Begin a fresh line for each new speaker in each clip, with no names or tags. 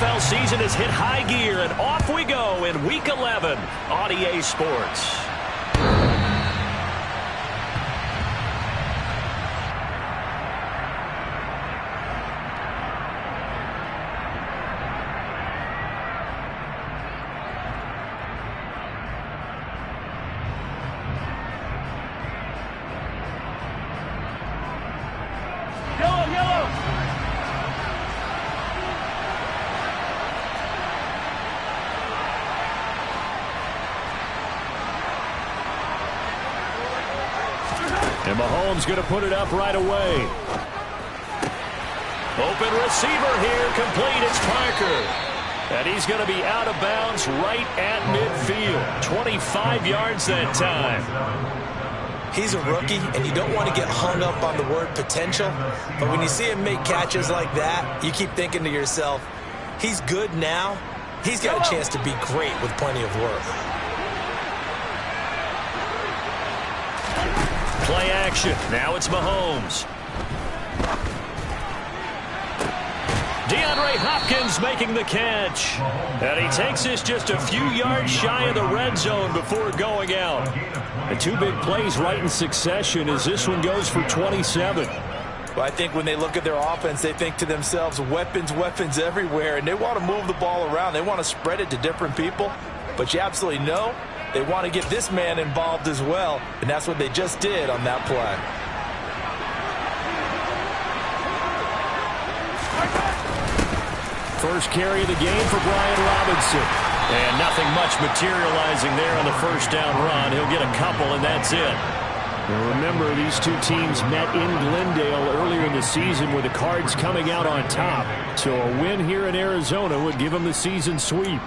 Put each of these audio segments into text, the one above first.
NFL season has hit high gear, and off we go in Week 11 on EA Sports. And Mahomes going to put it up right away. Open receiver here, complete. It's Parker. And he's going to be out of bounds right at midfield. 25 yards that time.
He's a rookie, and you don't want to get hung up on the word potential. But when you see him make catches like that, you keep thinking to yourself, he's good now. He's got a chance to be great with plenty of work.
Play action. Now it's Mahomes. DeAndre Hopkins making the catch. And he takes this just a few yards shy of the red zone before going out. The two big plays right in succession as this one goes for 27.
Well, I think when they look at their offense, they think to themselves, weapons, weapons everywhere, and they want to move the ball around. They want to spread it to different people. But you absolutely know they want to get this man involved as well, and that's what they just did on that play.
First carry of the game for Brian Robinson. And nothing much materializing there on the first down run. He'll get a couple, and that's it. And remember, these two teams met in Glendale earlier in the season with the Cards coming out on top. So a win here in Arizona would give them the season sweep.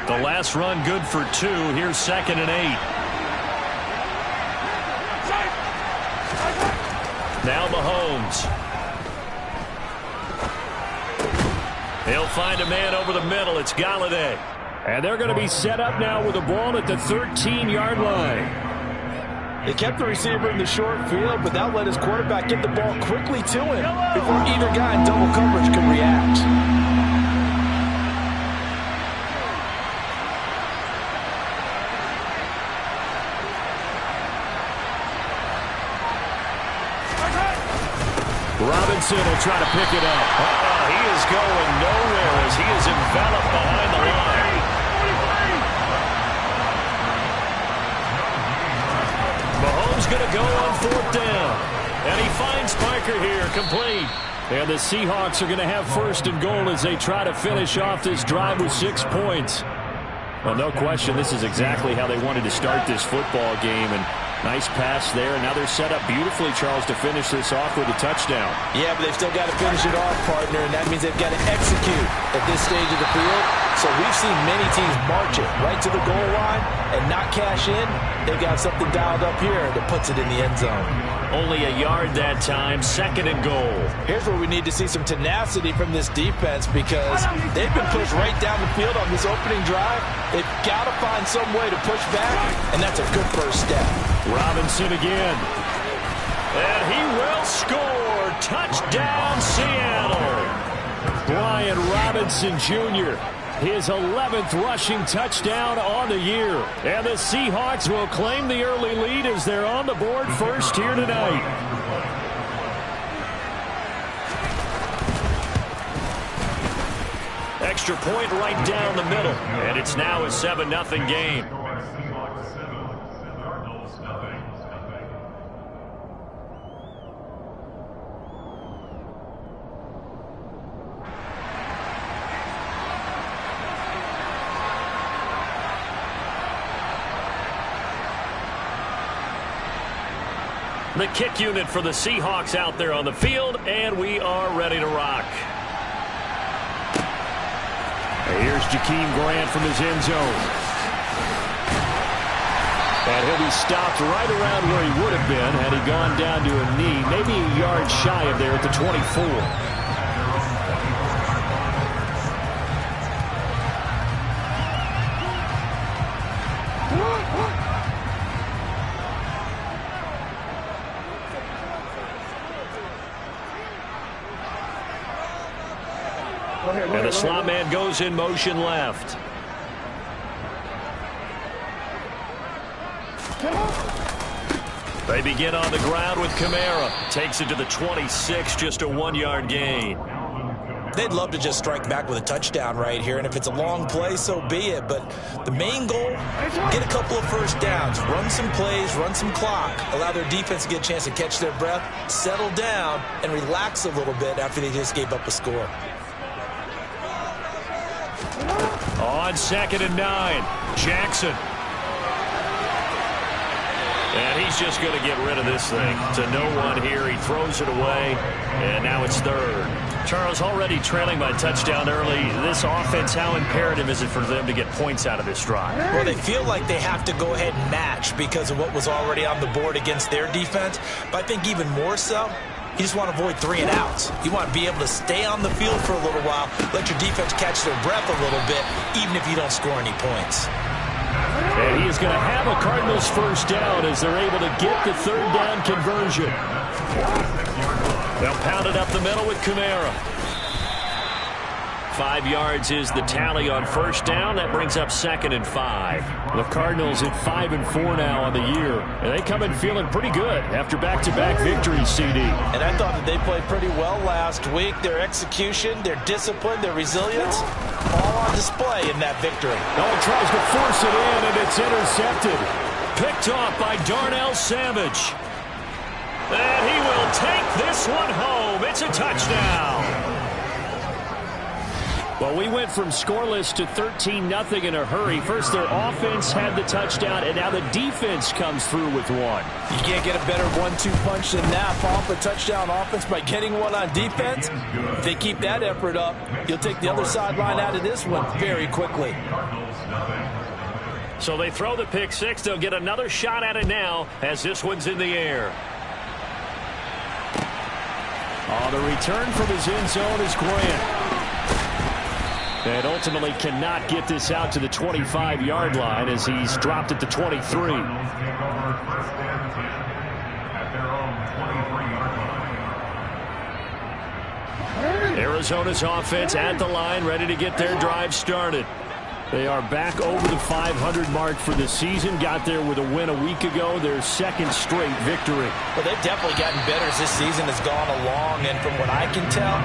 The last run good for 2. Here's 2nd and 8. Now Mahomes. He'll find a man over the middle. It's Gangland. And they're going to be set up now with the ball at the 13-yard line.
They kept the receiver in the short field, but that let his quarterback get the ball quickly to him before either guy in double coverage could react.
Robinson will try to pick it up. He is going nowhere as he is enveloped behind the line. Mahomes going to go on 4th down. And he finds Parker here, complete. And the Seahawks are going to have 1st and goal as they try to finish off this drive with 6 points. Well, no question, this is exactly how they wanted to start this football game. And nice pass there, and now they're set up beautifully, Charles, to finish this off with a touchdown. Yeah, but they've still got to finish it off, partner, and that means they've got to execute at this stage of the field. So we've seen many teams march it right to the goal line and not cash in. They've got something dialed up here that puts it in the end zone. Only a yard that time, 2nd and goal. Here's where we need to see some tenacity from this defense because they've been pushed right down the field on this opening drive. They've got to find some way to push back, and that's a good first step. Robinson again. And he will score. Touchdown, Seattle. Brian Robinson Jr., his 11th rushing touchdown on the year. And the Seahawks will claim the early lead as they're on the board first here tonight. Extra point right down the middle. And it's now a 7-0 game. The kick unit for the Seahawks out there on the field, and we are ready to rock. Here's Jakeem Grant from his end zone. And he'll be stopped right around where he would have been had he gone down to a knee, maybe a yard shy of there at the 24. And the slot man goes in motion left. They begin on the ground with Kamara. Takes it to the 26, just a 1-yard gain.
They'd love to just strike back with a touchdown right here, and if it's a long play, so be it. But the main goal, get a couple of first downs, run some plays, run some clock, allow their defense to get a chance to catch their breath, settle down, and relax a little bit after they just gave up a score.
On 2nd and 9, Jackson. And he's just going to get rid of this thing. To no one here. He throws it away, and now it's 3rd. Charles, already trailing by a touchdown early. This offense, how imperative is it for them to get points out of this drive?
Well, they feel like they have to go ahead and match because of what was already on the board against their defense. But I think even more so, you just want to avoid 3 and outs. You want to be able to stay on the field for a little while, let your defense catch their breath a little bit, even if you don't score any points.
And he is going to have a Cardinals first down as they're able to get the 3rd down conversion. They'll pound it up the middle with Kamara. 5 yards is the tally on first down. That brings up 2nd and 5. The Cardinals at 5-4 now on the year. And they come in feeling pretty good after back-to-back victories, CD.
And I thought that they played pretty well last week. Their execution, their discipline, their resilience, all on display in that victory.
Oh, tries to force it in, and it's intercepted. Picked off by Darnell Savage. And he will take this one home. It's a touchdown. Well, we went from scoreless to 13-0 in a hurry. First, their offense had the touchdown, and now the defense comes through with one.
You can't get a better 1-2 punch than that. Off a touchdown offense by getting one on defense. If they keep that effort up, you'll take the other sideline out of this one very quickly.
So they throw the pick six. They'll get another shot at it now as this one's in the air. The return from his end zone is Grant. And ultimately cannot get this out to the 25-yard line as he's dropped at the 23. Arizona's offense at the line, ready to get their drive started. They are back over the 500 mark for the season. Got there with a win a week ago, their 2nd straight victory.
Well, they've definitely gotten better as this season has gone along, and from what I can tell,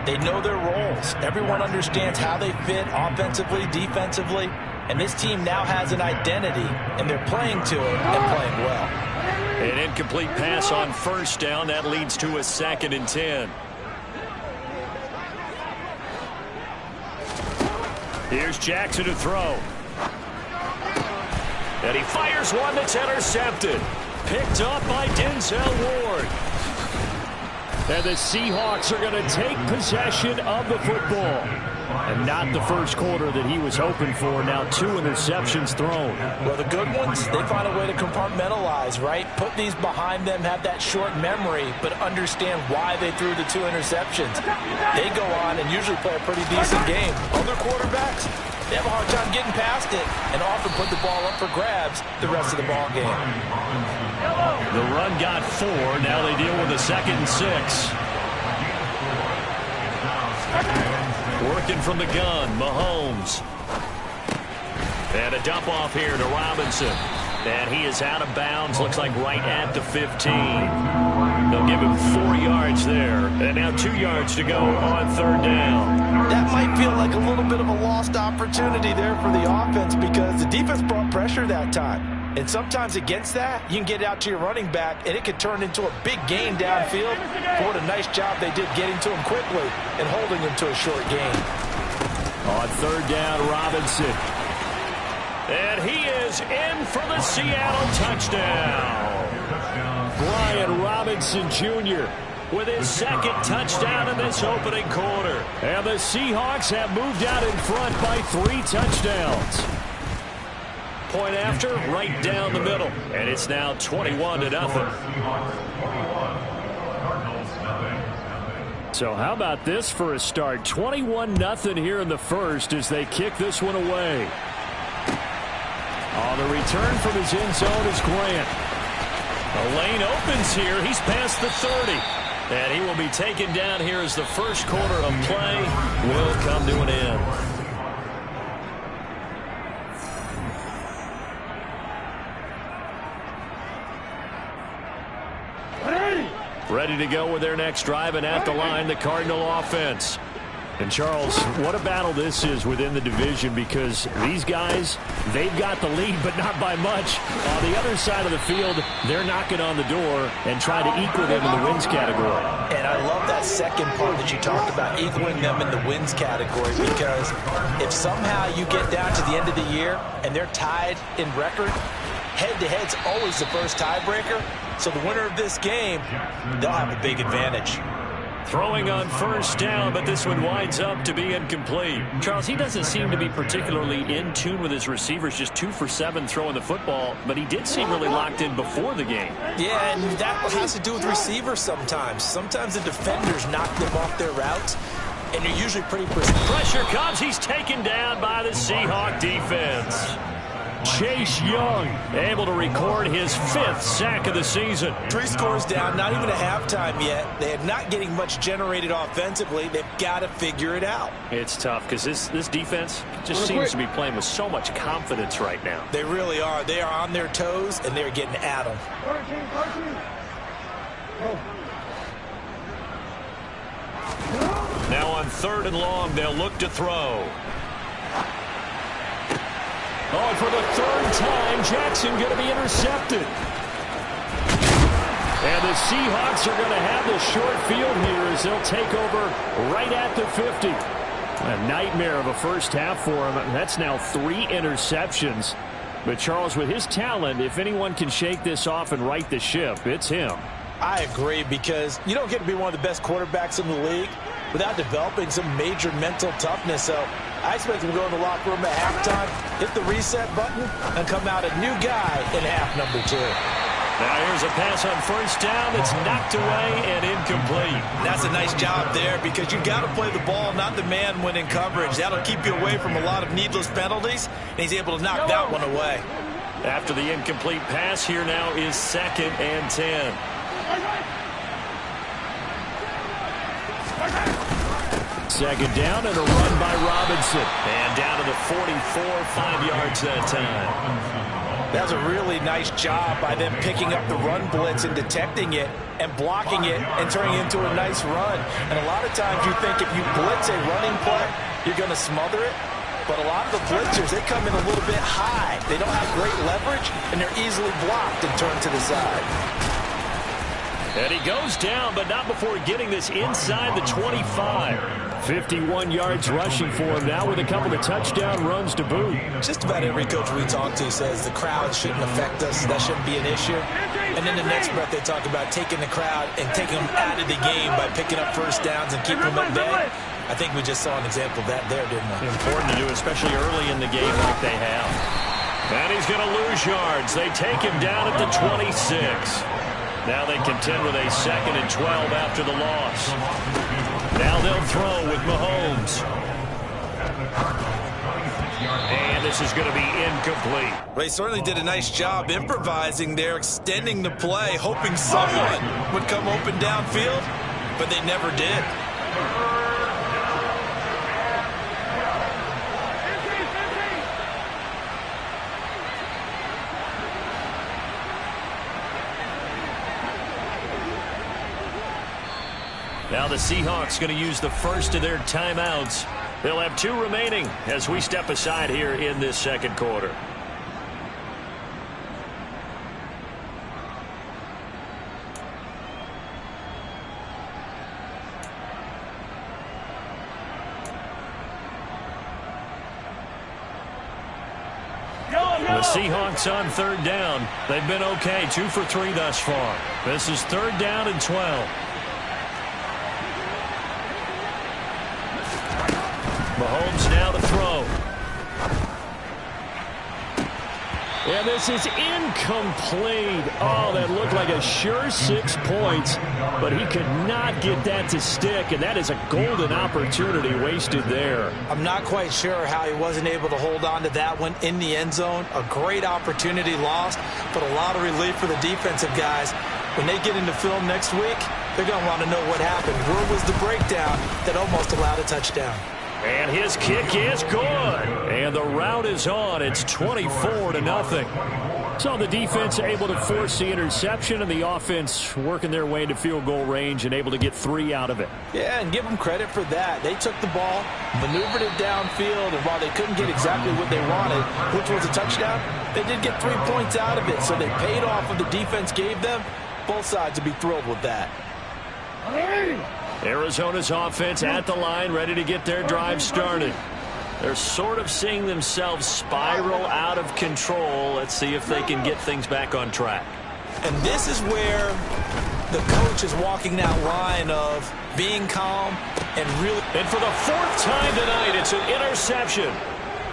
they know their roles. Everyone understands how they fit offensively, defensively, and this team now has an identity, and they're playing to it and playing well.
An incomplete pass on first down. That leads to a 2nd and 10. Here's Jackson to throw. And he fires one that's intercepted. Picked up by Denzel Ward. And the Seahawks are going to take possession of the football. And not the first quarter that he was hoping for. Now 2 interceptions thrown.
Well, the good ones, they find a way to compartmentalize, right? Put these behind them, have that short memory, but understand why they threw the 2 interceptions. They go on and usually play a pretty decent game. Other quarterbacks, they have a hard time getting past it and often put the ball up for grabs the rest of the ball game.
The run got 4. Now they deal with a 2nd and 6. Working from the gun, Mahomes. And a dump off here to Robinson. And he is out of bounds, looks like right at the 15. They'll give him 4 yards there. And now 2 yards to go on 3rd down.
That might feel like a little bit of a lost opportunity there for the offense because the defense brought pressure that time. And sometimes against that, you can get out to your running back, and it could turn into a big gain downfield. But what a nice job they did getting to him quickly and holding him to a short gain.
On 3rd down, Robinson. And he is in for the Seattle touchdown. Brian Robinson Jr. with his 2nd touchdown in this opening quarter. And the Seahawks have moved out in front by 3 touchdowns. Point after, right down the middle. And it's now 21-0. So how about this for a start? 21-0 here in the first as they kick this one away. The return from his end zone is Grant. The lane opens here. He's past the 30. And he will be taken down here as the first quarter of play will come to an end. Ready to go with their next drive, and at the line, the Cardinal offense. And, Charles, what a battle this is within the division, because these guys, they've got the lead, but not by much. On the other side of the field, they're knocking on the door and trying to equal them in the wins category.
And I love that second part that you talked about, equaling them in the wins category, because if somehow you get down to the end of the year and they're tied in record, head-to-head's always the first tiebreaker. So the winner of this game, they'll have a big advantage.
Throwing on first down, but this one winds up to be incomplete. Charles, he doesn't seem to be particularly in tune with his receivers, just 2 for 7 throwing the football, but he did seem really locked in before the game.
Yeah, and that has to do with receivers sometimes. Sometimes the defenders knock them off their routes, and they're usually pretty precise.
Pressure comes. He's taken down by the Seahawk defense. Chase Young able to record his 5th sack of the season.
3 scores down, not even a halftime yet. They are not getting much generated offensively. They've got to figure it out.
It's tough because this defense just seems to be playing with so much confidence right now.
They really are. They are on their toes, and they're getting at them.
Now on 3rd and long, they'll look to throw. Oh, and for the 3rd time, Jackson going to be intercepted. And the Seahawks are going to have the short field here as they'll take over right at the 50. A nightmare of a first half for him. That's now 3 interceptions. But Charles, with his talent, if anyone can shake this off and right the ship, it's him.
I agree, because you don't get to be one of the best quarterbacks in the league without developing some major mental toughness. So I expect him to go in the locker room at halftime, hit the reset button, and come out a new guy in half number 2.
Now here's a pass on first down that's knocked away and incomplete.
That's a nice job there, because you've got to play the ball, not the man when in coverage. That'll keep you away from a lot of needless penalties, and he's able to knock that one away.
After the incomplete pass, here now is 2nd and 10. Second down and a run by Robinson. And down to the 44, 5 yards that time.
That's a really nice job by them picking up the run blitz and detecting it and blocking it and turning it into a nice run. And a lot of times you think if you blitz a running play, you're going to smother it. But a lot of the blitzers, they come in a little bit high. They don't have great leverage, and they're easily blocked and turned to the side.
And he goes down, but not before getting this inside the 25. 51 yards rushing for him now with a couple of touchdown runs to boot.
Just about every coach we talk to says the crowd shouldn't affect us. That shouldn't be an issue. And then the next breath they talk about taking the crowd and taking them out of the game by picking up first downs and keeping them at bay. I think we just saw an example of that there, didn't we?
Important to do, especially early in the game like they have. And he's going to lose yards. They take him down at the 26. Now they contend with a 2nd and 12 after the loss. Now they'll throw with Mahomes. And this is going to be incomplete.
Well, they certainly did a nice job improvising there, extending the play, hoping someone would come open downfield, but they never did.
Now the Seahawks going to use the first of their timeouts. They'll have 2 remaining as we step aside here in this second quarter. The Seahawks on 3rd down. They've been okay, 2 for 3 thus far. This is 3rd down and 12. Mahomes now to throw. And this is incomplete. Oh, that looked like a sure 6 points, but he could not get that to stick, and that is a golden opportunity wasted there.
I'm not quite sure how he wasn't able to hold on to that one in the end zone. A great opportunity lost, but a lot of relief for the defensive guys. When they get into film next week, They're going to want to know what happened. Where was the breakdown that almost allowed a touchdown?
And his kick is good. And the route is on. It's 24-0. So the defense able to force the interception, and the offense working their way into field goal range and able to get 3 out of it.
Yeah, and give them credit for that. They took the ball, maneuvered it downfield, and while they couldn't get exactly what they wanted, which was a touchdown, they did get 3 points out of it. So they paid off what the defense gave them. Both sides would be thrilled with that.
Arizona's offense at the line, ready to get their drive started. They're sort of seeing themselves spiral out of control. Let's see if they can get things back on track.
And this is where the coach is walking that line of being calm and really...
And for the 4th time tonight, it's an interception.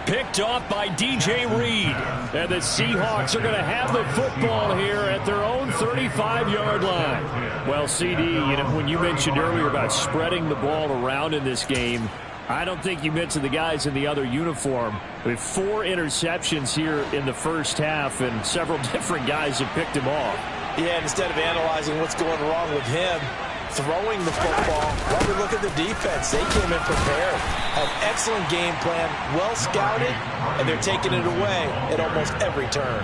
Picked off by DJ Reed. And the Seahawks are going to have the football here at their own 35-yard line. Well, CD, you know, when you mentioned earlier about spreading the ball around in this game, I don't think you mentioned the guys in the other uniform. With 4 interceptions here in the first half, and several different guys have picked him off.
Yeah, and instead of analyzing what's going wrong with him, throwing the football, while we look at the defense, they came in prepared. An excellent game plan, well scouted, and they're taking it away at almost every turn.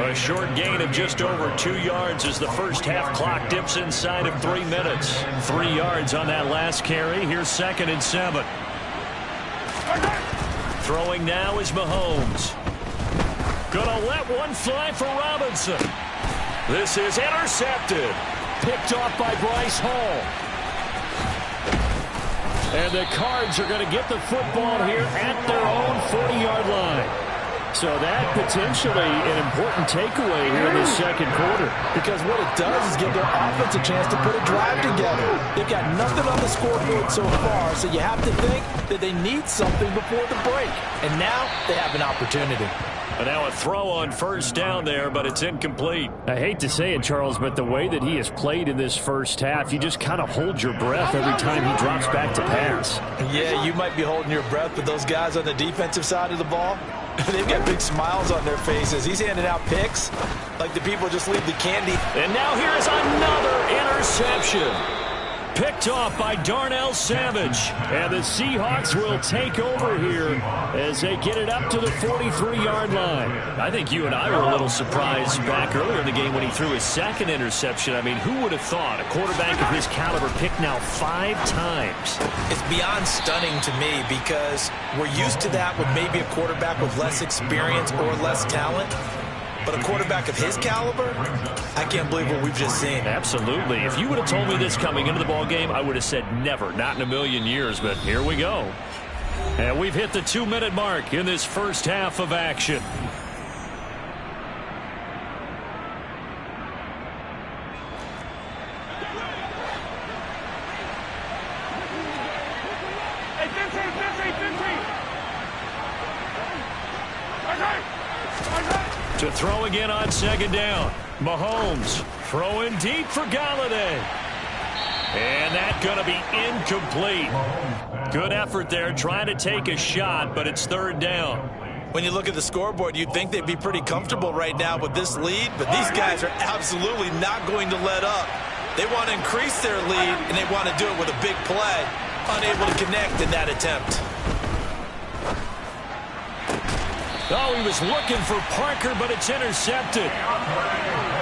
A short gain of just over 2 yards as the first half clock dips inside of 3 minutes. 3 yards on that last carry. Here's 2nd and 7. Throwing now is Mahomes. Gonna let one fly for Robinson. This is intercepted. Picked off by Bryce Hall. And the Cards are going to get the football here at their own 40-yard line. So that potentially an important takeaway here in the second quarter.
Because what it does is give their offense a chance to put a drive together. They've got nothing on the scoreboard so far, so you have to think that they need something before the break. And now they have an opportunity.
And now a throw on first down there, but it's incomplete. I hate to say it, Charles, but the way that he has played in this first half, you just kind of hold your breath every time he drops back to pass.
Yeah, you might be holding your breath, but those guys on the defensive side of the ball, they've got big smiles on their faces. He's handing out picks like the people just leave the candy.
And now here's another interception. Picked off by Darnell Savage. And the Seahawks will take over here as they get it up to the 43-yard line. I think you and I were a little surprised back earlier in the game when he threw his 2nd interception. I mean, who would have thought a quarterback of his caliber picked now 5 times?
It's beyond stunning to me because we're used to that with maybe a quarterback with less experience or less talent. But a quarterback of his caliber, I can't believe what we've just seen.
Absolutely. If you would have told me this coming into the ballgame, I would have said never, not in a million years. But here we go. And we've hit the 2-minute mark in this first half of action. To throw again on 2nd down. Mahomes throwing deep for Galladay. And that's going to be incomplete. Good effort there trying to take a shot, but it's 3rd down.
When you look at the scoreboard, you'd think they'd be pretty comfortable right now with this lead, but these guys are absolutely not going to let up. They want to increase their lead, and they want to do it with a big play. Unable to connect in that attempt.
Oh, he was looking for Parker, but it's intercepted.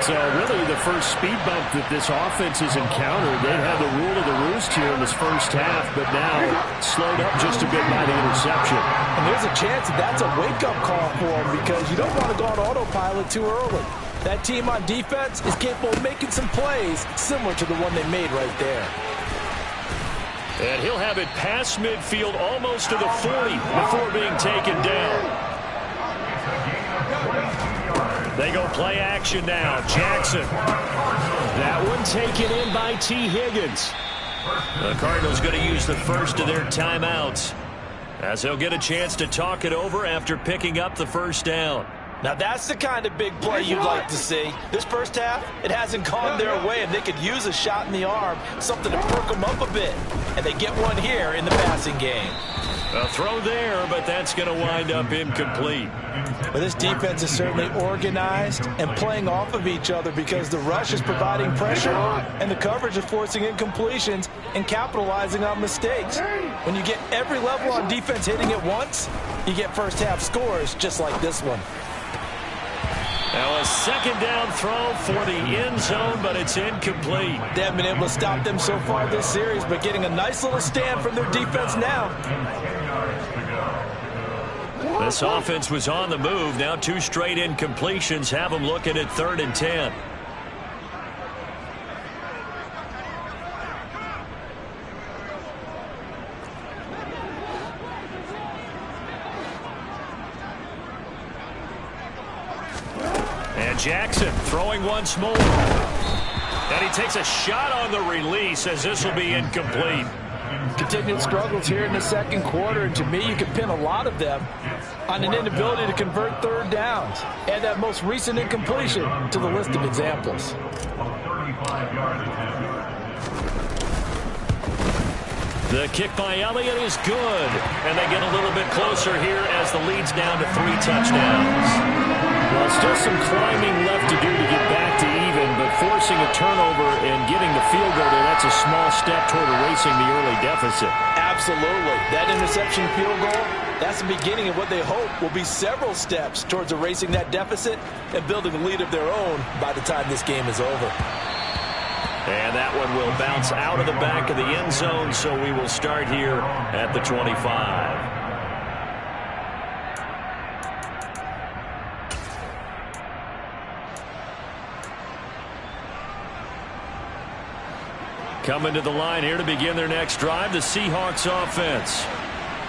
So really the first speed bump that this offense has encountered, they've had the rule of the roost here in this first half, but now slowed up just a bit by the interception.
And there's a chance that that's a wake-up call for them because you don't want to go on autopilot too early. That team on defense is capable of making some plays similar to the one they made right there.
And he'll have it past midfield almost to the 40 before being taken down. They go play action now. Jackson. That one taken in by T. Higgins. The Cardinals going to use the first of their timeouts as they'll get a chance to talk it over after picking up the first down.
Now that's the kind of big play you'd like to see. This first half, it hasn't gone their way, and they could use a shot in the arm, something to perk them up a bit. and they get one here in the passing game.
A throw there, but that's going to wind up incomplete.
Well, this defense is certainly organized and playing off of each other because the rush is providing pressure and the coverage is forcing incompletions and capitalizing on mistakes. When you get every level on defense hitting at once, you get first half scores just like this one.
Now a second down throw for the end zone, but it's incomplete.
They haven't been able to stop them so far this series, but getting a nice little stand from their defense now.
This offense was on the move. Now 2 straight incompletions have them looking at 3rd and 10. And Jackson throwing once more. And he takes a shot on the release as this will be incomplete.
Continued struggles here in the second quarter, and to me, you can pin a lot of them on an inability to convert 3rd downs. Add that most recent incompletion to the list of examples.
The kick by Elliott is good, and they get a little bit closer here as the lead's down to 3 touchdowns. Well, still some climbing left to do to get back to even, but forcing a turnover and getting the field goal there, that's a small step toward erasing the early deficit.
Absolutely. That interception field goal, that's the beginning of what they hope will be several steps towards erasing that deficit and building a lead of their own by the time this game is over.
And that one will bounce out of the back of the end zone, so we will start here at the 25. Coming to the line here to begin their next drive, the Seahawks offense.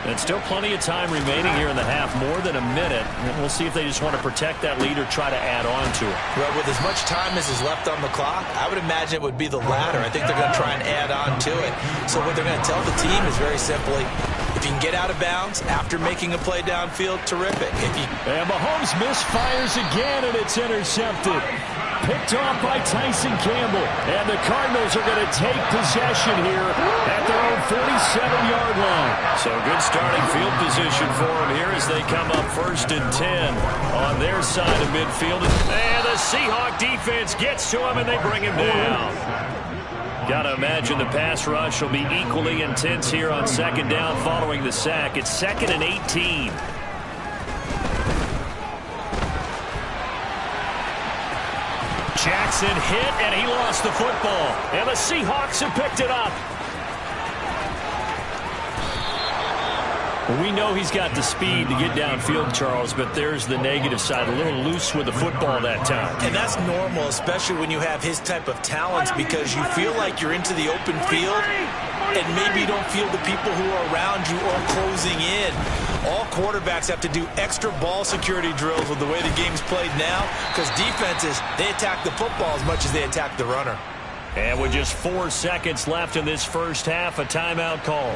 And still plenty of time remaining here in the half, more than a minute. And we'll see if they just want to protect that lead or try to add on to it.
Well, with as much time as is left on the clock, I would imagine it would be the latter. I think they're going to try and add on to it. So what they're going to tell the team is very simply, if you can get out of bounds after making a play downfield, terrific.
And Mahomes misfires again, and it's intercepted. Picked off by Tyson Campbell. And the Cardinals are going to take possession here at their own 47-yard line. So good starting field position for them here as they come up 1st and 10 on their side of midfield. And the Seahawk defense gets to him, and they bring him down. Got to imagine the pass rush will be equally intense here on 2nd down following the sack. It's 2nd and 18. Jackson hit, and he lost the football. And the Seahawks have picked it up. We know he's got the speed to get downfield, Charles, but there's the negative side. A little loose with the football that time.
And that's normal, especially when you have his type of talents, because you feel like you're into the open field, and maybe you don't feel the people who are around you or closing in. All quarterbacks have to do extra ball security drills with the way the game's played now, because defenses, they attack the football as much as they attack the runner.
And with just 4 seconds left in this first half, a timeout call.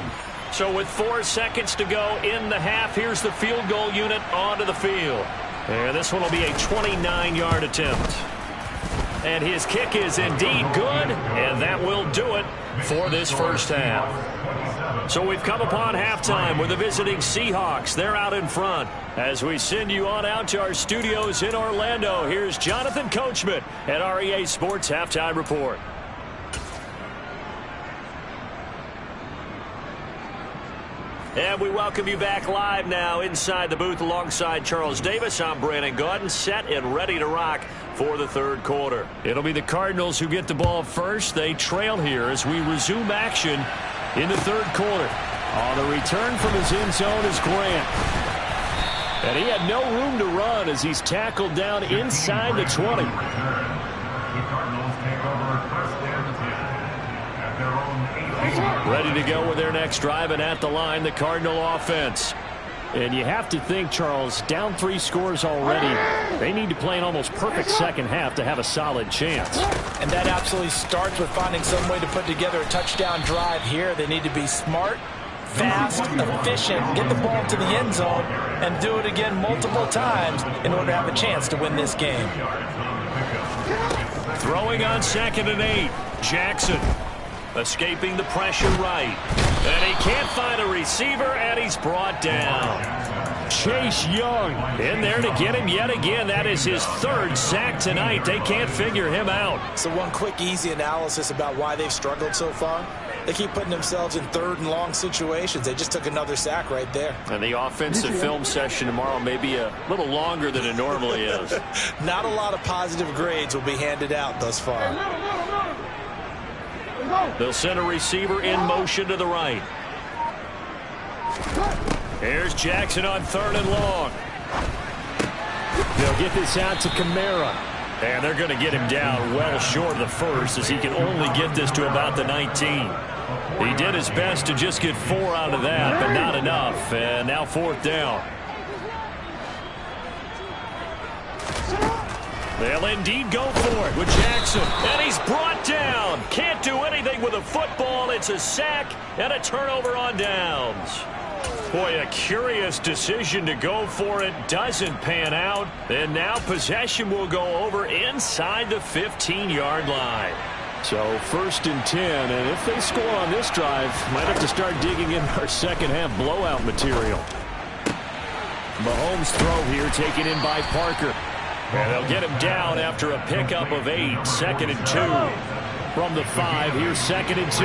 So with 4 seconds to go in the half, here's the field goal unit onto the field. And this one will be a 29-yard attempt. And his kick is indeed good, and that will do it for this first half. So we've come upon halftime with the visiting Seahawks. They're out in front. As we send you on out to our studios in Orlando, here's Jonathan Coachman at REA Sports Halftime Report. And we welcome you back live now inside the booth alongside Charles Davis. I'm Brandon Gaudin, set and ready to rock for the third quarter. It'll be the Cardinals who get the ball first. They trail here as we resume action in the third quarter. On the return from his end zone is Grant. And he had no room to run as he's tackled down inside the 20. Ready to go with their next drive, and at the line, the Cardinal offense. And you have to think, Charles, down 3 scores already. They need to play an almost perfect second half to have a solid chance.
And that absolutely starts with finding some way to put together a touchdown drive here. They need to be smart, fast, efficient, get the ball to the end zone, and do it again multiple times in order to have a chance to win this game.
Throwing on 2nd and 8, Jackson. Escaping the pressure right. And he can't find a receiver, and he's brought down. Chase Young in there to get him yet again. That is his third sack tonight. They can't figure him out.
So one quick, easy analysis about why they've struggled so far. They keep putting themselves in third and long situations. They just took another sack right there.
And the offensive film session tomorrow may be a little longer than it normally is.
Not a lot of positive grades will be handed out thus far.
They'll send a receiver in motion to the right. Here's Jackson on third and long. They'll get this out to Kamara. And they're going to get him down well short of the first, as he can only get this to about the 19. He did his best to just get 4 out of that, but not enough. And now fourth down. They'll indeed go for it with Jackson. And he's brought down. Can't do anything with a football. It's a sack and a turnover on downs. Boy, a curious decision to go for it. Doesn't pan out. And now possession will go over inside the 15-yard line. So first and 10. And if they score on this drive, might have to start digging in our second half blowout material. Mahomes' throw here taken in by Parker. And they'll get him down after a pickup of 8. 2nd and 2. From the 5, here's 2nd and 2.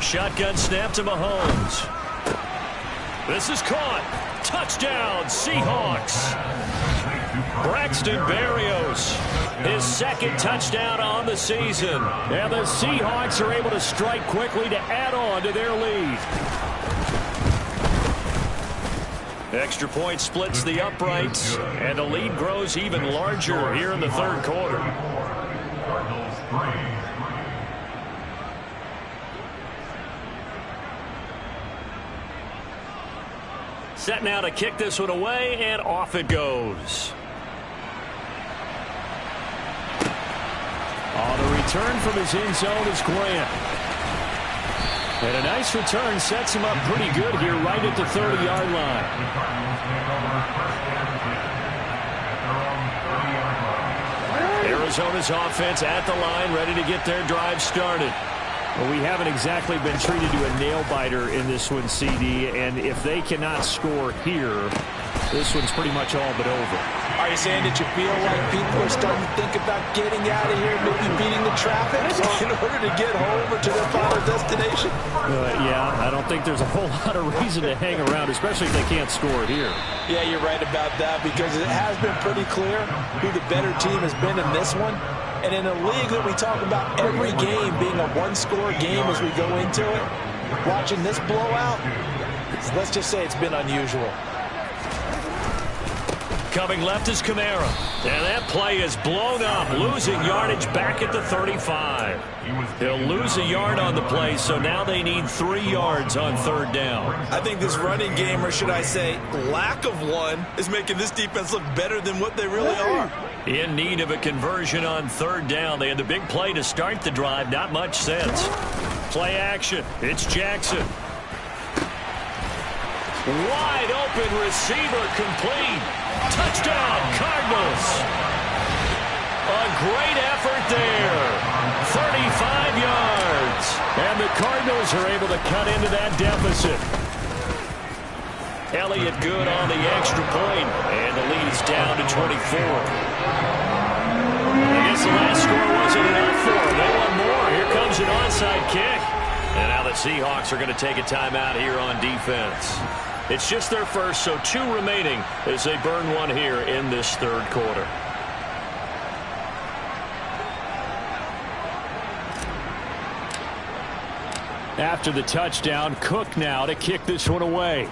Shotgun snap to Mahomes. This is caught. Touchdown, Seahawks. Braxton Berrios, his 2nd touchdown on the season. And the Seahawks are able to strike quickly to add on to their lead. Extra point splits the uprights, and the lead grows even larger here in the third quarter. Set now to kick this one away, and off it goes. On the return from his end zone is Grant. And a nice return sets him up pretty good here right at the 30-yard line. Arizona's offense at the line, ready to get their drive started. Well, we haven't exactly been treated to a nail-biter in this one, CD, and if they cannot score here, this one's pretty much all but over.
Are you saying that you feel like people are starting to think about getting out of here, maybe beating the traffic in order to get home or to their final destination?
Yeah, I don't think there's a whole lot of reason to hang around, especially if they can't score here.
Yeah, you're right about that, because it has been pretty clear who the better team has been in this one. And in a league that we talk about every game being a one-score game as we go into it, watching this blowout, let's just say it's been unusual.
Coming left is Kamara. And that play is blown up, losing yardage back at the 35. He'll lose a yard on the play, so now they need 3 yards on third down.
I think this running game, or should I say lack of one, is making this defense look better than what they really are.
In need of a conversion on third down. They had the big play to start the drive. Not much sense. Play action. It's Jackson. Wide open receiver complete. Touchdown, Cardinals. A great effort there. 35 yards. And the Cardinals are able to cut into that deficit. Elliott good on the extra point, and the lead is down to 24. I guess the last score wasn't enough for them. They want more. Here comes an onside kick. And now the Seahawks are going to take a timeout here on defense. It's just their first, so 2 remaining as they burn one here in this third quarter. After the touchdown, Cook now to kick this one away.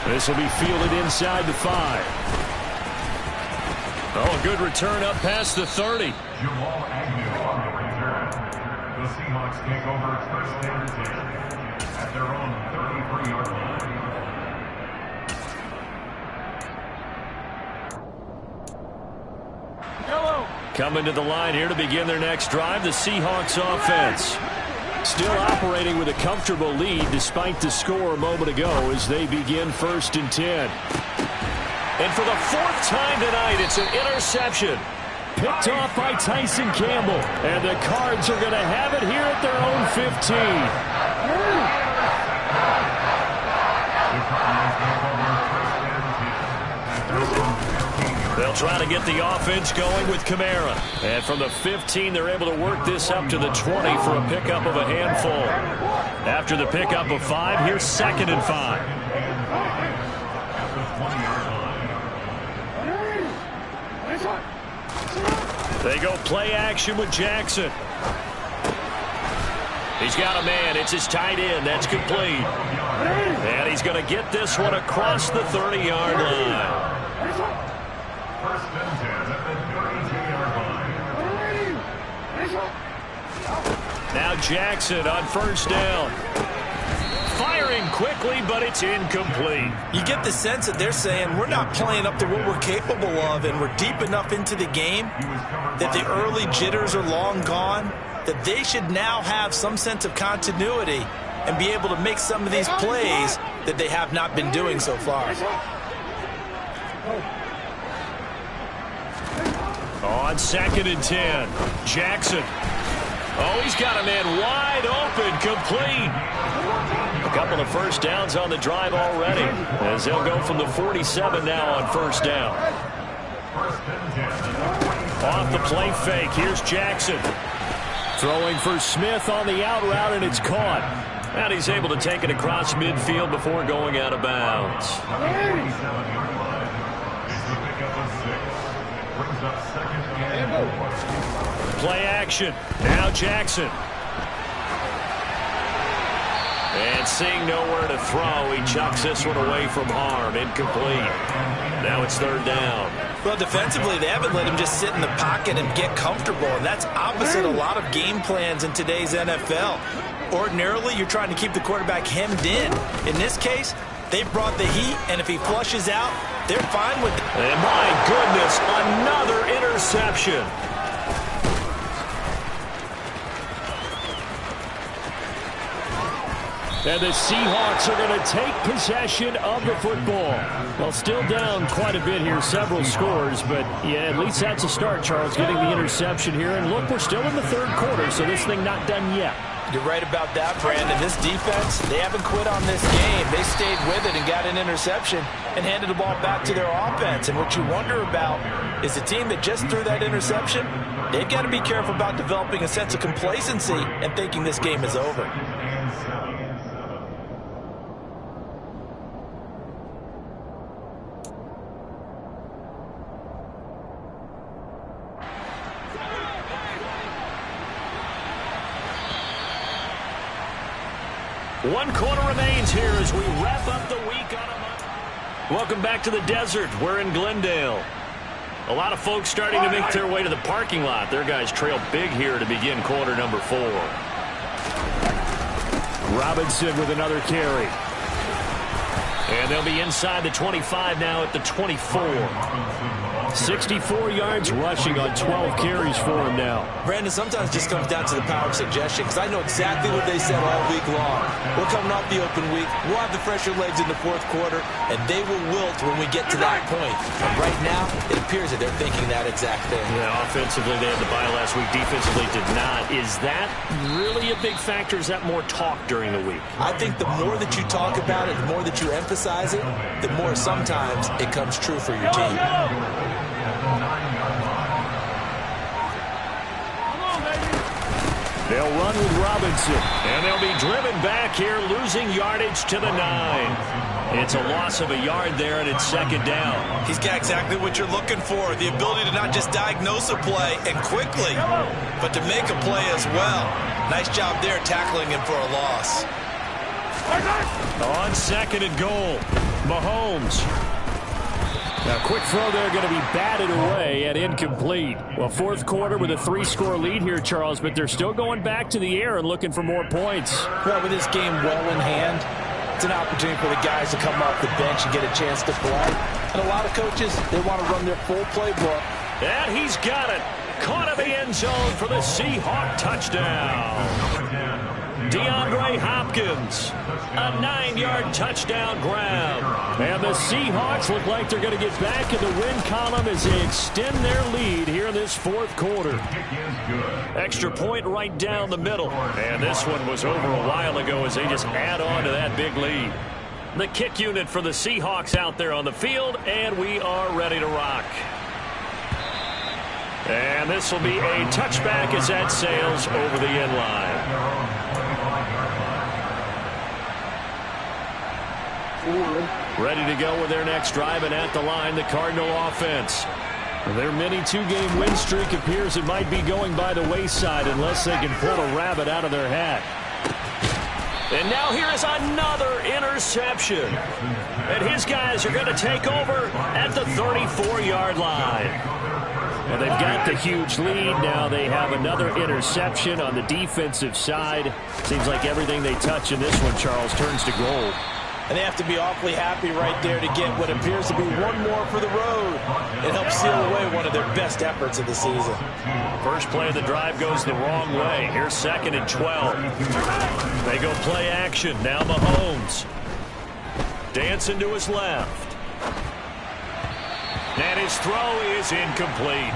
This will be fielded inside the 5. Oh, a good return up past the 30.
The Seahawks take over first and 10 at their own 33-yard line.
Hello. Coming to the line here to begin their next drive, the Seahawks offense. Still operating with a comfortable lead despite the score a moment ago as they begin first and 10. And for the fourth time tonight, it's an interception. Picked off by Tyson Campbell. And the Cards are going to have it here at their own 15. They'll try to get the offense going with Kamara. And from the 15, they're able to work this up to the 20 for a pickup of a handful. After the pickup of 5, here's 2nd and 5. They go play action with Jackson. He's got a man. It's his tight end. That's complete. And he's going to get this one across the 30-yard line.
First and 10 at the 32-yard line.
Now Jackson on first down. Firing quickly, but it's incomplete.
You get the sense that they're saying we're not playing up to what we're capable of, and we're deep enough into the game that the early jitters are long gone, that they should now have some sense of continuity and be able to make some of these plays that they have not been doing so far.
On 2nd and 10, Jackson. Oh, he's got a man wide open, complete. A couple of first downs on the drive already, as they'll go from the 47 now on first down. Off the play fake, here's Jackson. Throwing for Smith on the out route, and it's caught. And he's able to take it across midfield before going out of bounds. Play action. Now Jackson. And seeing nowhere to throw, he chucks this one away from harm. Incomplete. Now it's 3rd down.
Well, defensively, they haven't let him just sit in the pocket and get comfortable, and that's opposite a lot of game plans in today's NFL. Ordinarily, you're trying to keep the quarterback hemmed in. In this case, they brought the heat, and if he flushes out, they're fine with it.
And my goodness, another interception. And the Seahawks are going to take possession of the football. Well, still down quite a bit here, several scores, but yeah, at least that's a start, Charles, getting the interception here. And look, we're still in the 3rd quarter, so this thing not done yet.
You're right about that, Brandon. This defense, they haven't quit on this game. They stayed with it and got an interception and handed the ball back to their offense. And what you wonder about is the team that just threw that interception, they've got to be careful about developing a sense of complacency and thinking this game is over.
One quarter remains here as we wrap up the week on a Monday. Welcome back to the desert. We're in Glendale. A lot of folks starting to make their way to the parking lot. Their guys trail big here to begin quarter number 4. Robinson with another carry. And they'll be inside the 25 now at the 24. 64 yards rushing on 12 carries for him now.
Brandon, sometimes it just comes down to the power of suggestion, because I know exactly what they said all week long. We're coming off the open week. We'll have the fresher legs in the 4th quarter, and they will wilt when we get to that point. And right now, it appears that they're thinking that exact thing.
Yeah, offensively, they had the bye last week. Defensively, did not. Is that really a big factor? Is that more talk during the week?
I think the more that you talk about it, the more that you emphasize it, the more sometimes it comes true for your team.
They'll run with Robinson, and they'll be driven back here, losing yardage to the 9. It's a loss of a yard there, and it's 2nd down.
He's got exactly what you're looking for, the ability to not just diagnose a play and quickly, but to make a play as well. Nice job there tackling him for a loss.
On 2nd and goal, Mahomes. Now, quick throw there going to be batted away and incomplete. Well, 4th quarter with a 3-score lead here, Charles, but they're still going back to the air and looking for more points.
Well, with this game well in hand, it's an opportunity for the guys to come off the bench and get a chance to play. And a lot of coaches, they want to run their full playbook.
And he's got it. Caught in the end zone for the Seahawk touchdown. DeAndre Hopkins, a 9-yard touchdown grab. And the Seahawks look like they're going to get back in the win column as they extend their lead here in this fourth quarter. Extra point right down the middle. And this one was over a while ago as they just add on to that big lead. The kick unit for the Seahawks out there on the field, and we are ready to rock. And this will be a touchback as that sails over the end line. Ready to go with their next drive, and at the line, the Cardinal offense. Their mini two-game win streak appears it might be going by the wayside unless they can pull a rabbit out of their hat. And now here is another interception. And his guys are going to take over at the 34-yard line. Well, they've got the huge lead. Now they have another interception on the defensive side. Seems like everything they touch in this one, Charles, turns to gold.
And they have to be awfully happy right there to get what appears to be one more for the road. It helps seal away one of their best efforts of the season.
First play of the drive goes the wrong way. Here's 2nd and 12. They go play action. Now Mahomes. Dancing to his left. And his throw is incomplete.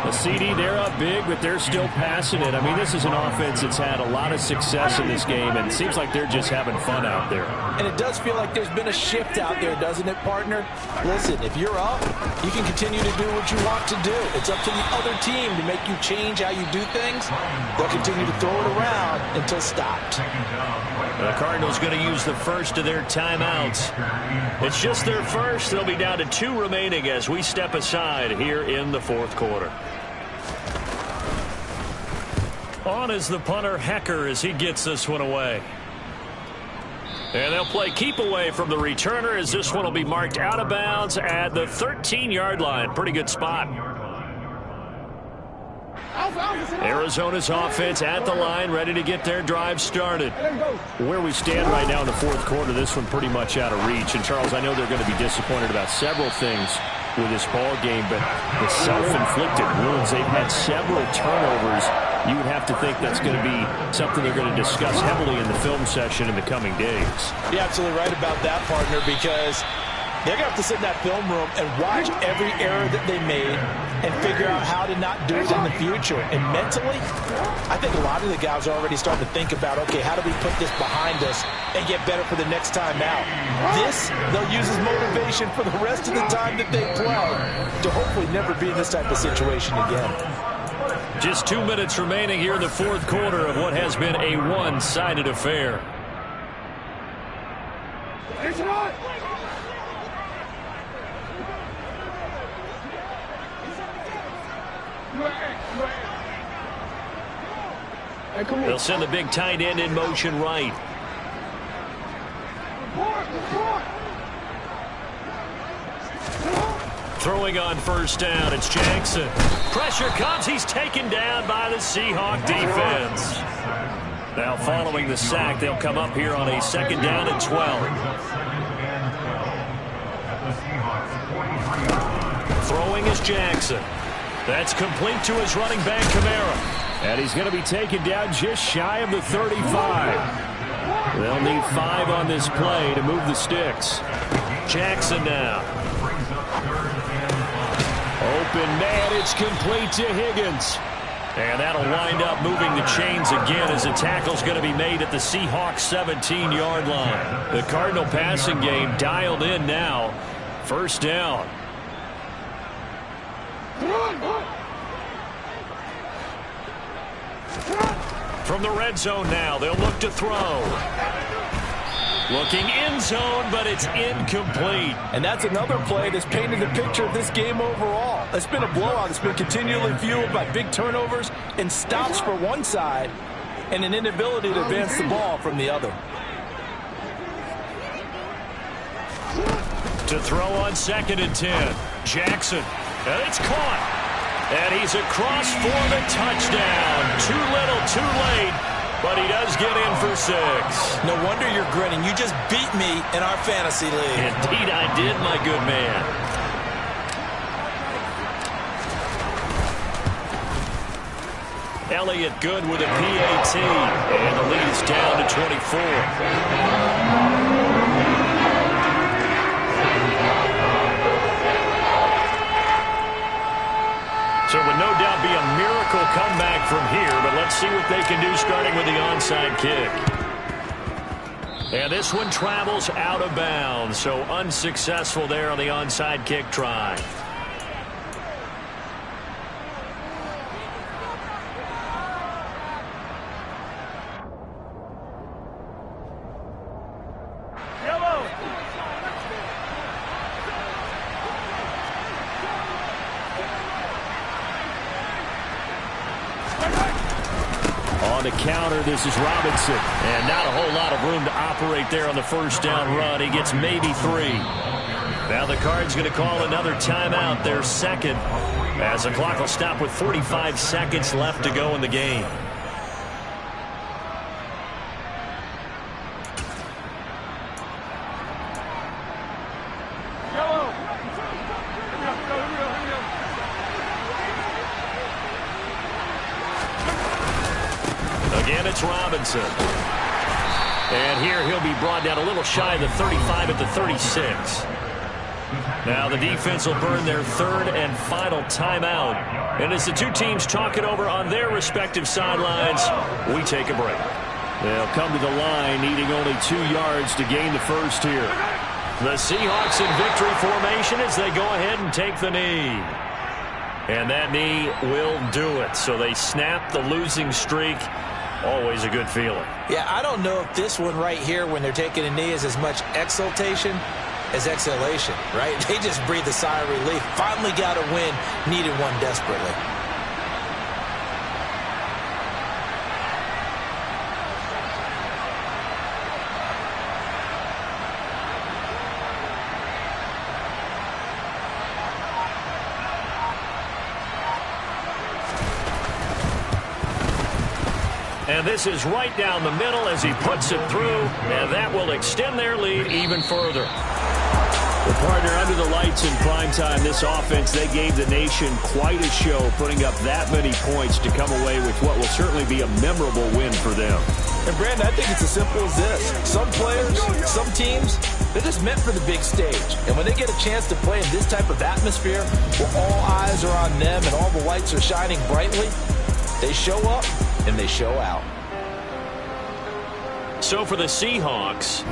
The CD, they're up big, but they're still passing it. I mean, this is an offense that's had a lot of success in this game, and it seems like they're just having fun out there.
And it does feel like there's been a shift out there, doesn't it, partner? Listen, if you're up, you can continue to do what you want to do. It's up to the other team to make you change how you do things. They'll continue to throw it around until stopped.
The Cardinals going to use the first of their timeouts. It's just their first. They'll be down to 2 remaining as we step aside here in the fourth quarter. On is the punter, Hecker, as he gets this one away. And they'll play keep away from the returner as this one will be marked out of bounds at the 13-yard line. Pretty good spot. Arizona's offense at the line, ready to get their drive started. Where we stand right now in the fourth quarter, this one pretty much out of reach. And, Charles, I know they're going to be disappointed about several things with this ball game, but the self-inflicted wounds, they've had several turnovers. You would have to think that's going to be something they're going to discuss heavily in the film session in the coming days.
You're absolutely right about that, partner, because they're going to have to sit in that film room and watch every error that they made and figure out how to not do it in the future. And mentally, I think a lot of the guys are already starting to think about, okay, how do we put this behind us and get better for the next time out? This, they'll use as motivation for the rest of the time that they play to hopefully never be in this type of situation again.
Just 2 minutes remaining here in the fourth quarter of what has been a one-sided affair. They'll send the big tight end in motion right. Throwing on first down, it's Jackson. Pressure comes, he's taken down by the Seahawk defense. Now following the sack, they'll come up here on a 2nd down and 12. Throwing is Jackson. That's complete to his running back, Kamara. And he's going to be taken down just shy of the 35. They'll need 5 on this play to move the sticks. Jackson now. Open man, it's complete to Higgins. And that'll wind up moving the chains again as the tackle's going to be made at the Seahawks 17-yard line. The Cardinal passing game dialed in now. First down. From the red zone now, they'll look to throw. Looking end zone, but it's incomplete.
And that's another play that's painted the picture of this game overall. It's been a blowout. It's been continually fueled by big turnovers and stops for one side and an inability to advance the ball from the other.
To throw on 2nd and 10. Jackson. And it's caught. And he's across for the touchdown. Too little, too late. But he does get in for 6.
No wonder you're grinning. You just beat me in our fantasy league.
Indeed I did, my good man. Elliott good with a PAT. And the lead is down to 24. So it would no doubt be a miracle comeback from here, but let's see what they can do starting with the onside kick. And this one travels out of bounds, so unsuccessful there on the onside kick try. On the counter, this is Robinson. And not a whole lot of room to operate there on the first down run. He gets maybe 3. Now the Cards going to call another timeout, their second, as the clock will stop with 45 seconds left to go in the game. Again, it's Robinson. And here he'll be brought down a little shy of the 35 at the 36. Now the defense will burn their third and final timeout. And as the two teams talk it over on their respective sidelines, we take a break. They'll come to the line needing only 2 yards to gain the first here. The Seahawks in victory formation as they go ahead and take the knee. And that knee will do it. So they snap the losing streak. Always a good feeling.
Yeah, I don't know if this one right here when they're taking a knee is as much exultation as exhalation, right? They just breathe a sigh of relief. Finally got a win, needed one desperately.
And this is right down the middle as he puts it through, and that will extend their lead even further. The partner under the lights in primetime, this offense, they gave the nation quite a show, putting up that many points to come away with what will certainly be a memorable win for them.
And, Brandon, I think it's as simple as this. Some players, some teams, they're just meant for the big stage. And when they get a chance to play in this type of atmosphere where all eyes are on them and all the lights are shining brightly, they show up and they show out.
So for the Seahawks,